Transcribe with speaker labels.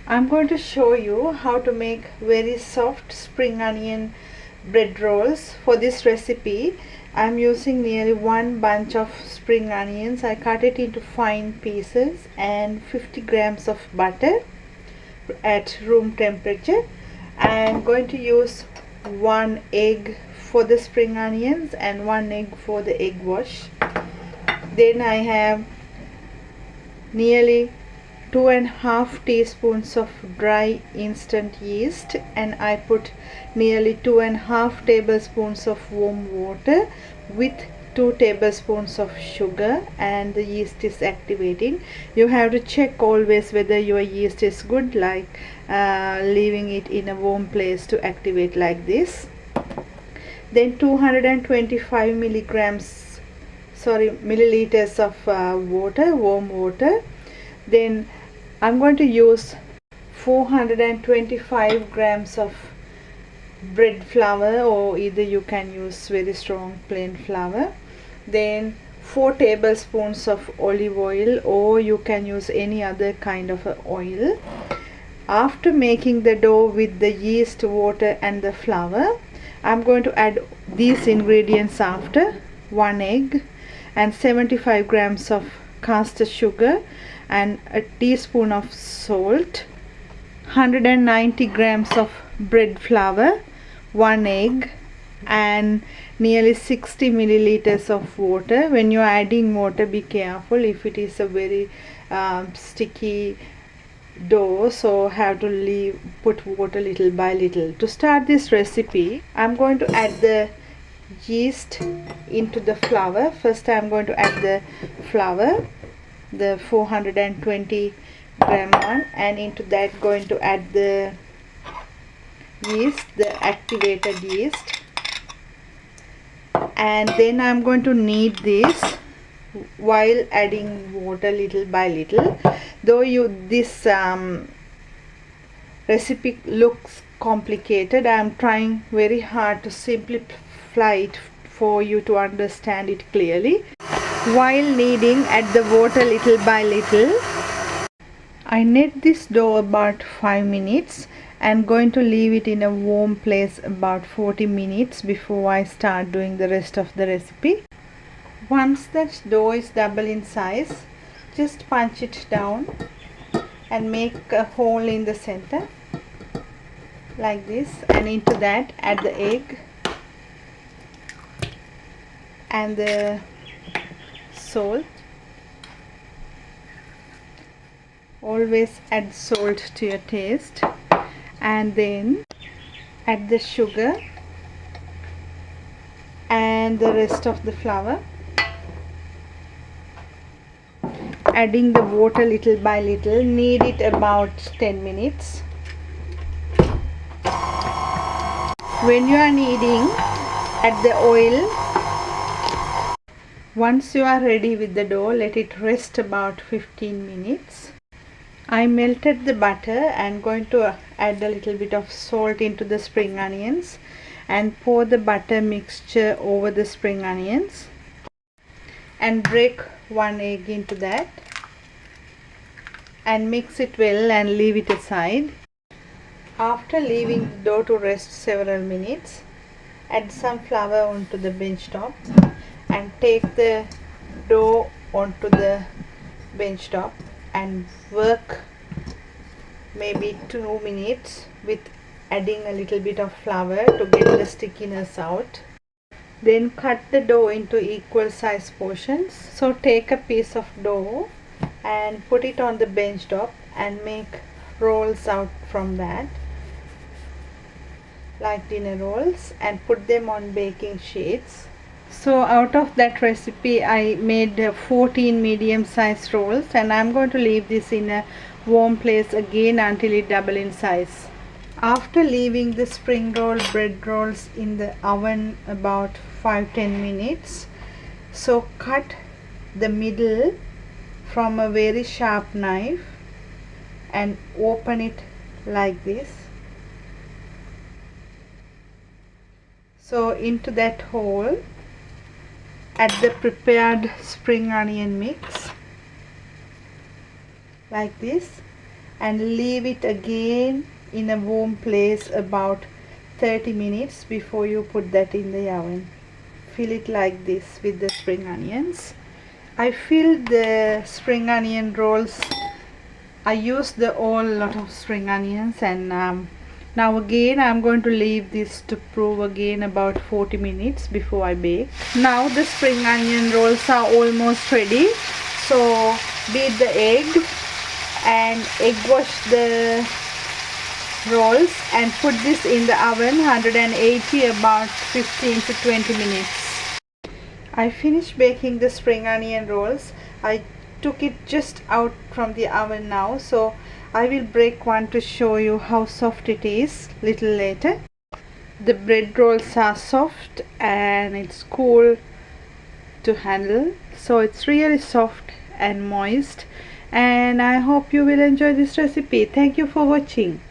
Speaker 1: I'm going to show you how to make very soft spring onion bread rolls. For this recipe I'm using nearly one bunch of spring onions. I cut it into fine pieces and 50 grams of butter at room temperature. I'm going to use one egg for the spring onions and one egg for the egg wash. Then I have nearly 2.5 teaspoons of dry instant yeast, and I put nearly 2.5 tablespoons of warm water with 2 tablespoons of sugar, and the yeast is activating. You have to check always whether your yeast is good, like leaving it in a warm place to activate like this. Then 225 milliliters of water, warm water. Then I'm going to use 425 grams of bread flour, or either you can use very strong plain flour. Then 4 tablespoons of olive oil, or you can use any other kind of oil. After making the dough with the yeast, water and the flour, I'm going to add these ingredients after: 1 egg and 75 grams of caster sugar and a teaspoon of salt, 190 grams of bread flour, 1 egg and nearly 60 milliliters of water. When you are adding water, be careful if it is a very sticky dough, so have to put water little by little. To start this recipe, I'm going to add the yeast into the flour. First I'm going to add the flour, the 420 gram one, and into that going to add the yeast, the activated yeast, and then I'm going to knead this while adding water little by little. Though this recipe looks complicated, I am trying very hard to simplify it for you to understand it clearly. While kneading, add the water little by little. I knead this dough about 5 minutes and going to leave it in a warm place about 40 minutes before I start doing the rest of the recipe. Once that dough is double in size, just punch it down and make a hole in the center like this, and into that add the egg and the salt. Always add salt to your taste, and then add the sugar and the rest of the flour, adding the water little by little. Knead it about 10 minutes. When you are kneading, add the oil. Once you are ready with the dough, let it rest about 15 minutes. I melted the butter and going to add a little bit of salt into the spring onions and pour the butter mixture over the spring onions and break 1 egg into that and mix it well and leave it aside. After leaving the dough to rest several minutes, add some flour onto the bench top and take the dough onto the bench top and work maybe 2 minutes with adding a little bit of flour to get the stickiness out. Then cut the dough into equal size portions. So take a piece of dough and put it on the bench top and make rolls out from that, like dinner rolls, and put them on baking sheets. So out of that recipe I made 14 medium sized rolls, and I'm going to leave this in a warm place again until it double in size. After leaving the spring roll bread rolls in the oven about 5-10 minutes, so cut the middle from a very sharp knife and open it like this. So into that hole add the prepared spring onion mix like this, and leave it again in a warm place about 30 minutes before you put that in the oven. Fill it like this with the spring onions. I filled the spring onion rolls. I used the whole lot of spring onions, and now again I'm going to leave this to prove again about 40 minutes before I bake. Now the spring onion rolls are almost ready, so beat the egg and egg wash the rolls and put this in the oven 180 about 15 to 20 minutes. I finished baking the spring onion rolls. I took it just out from the oven now, so I will break one to show you how soft it is little later. The bread rolls are soft and it's cool to handle, so it's really soft and moist, and I hope you will enjoy this recipe. Thank you for watching.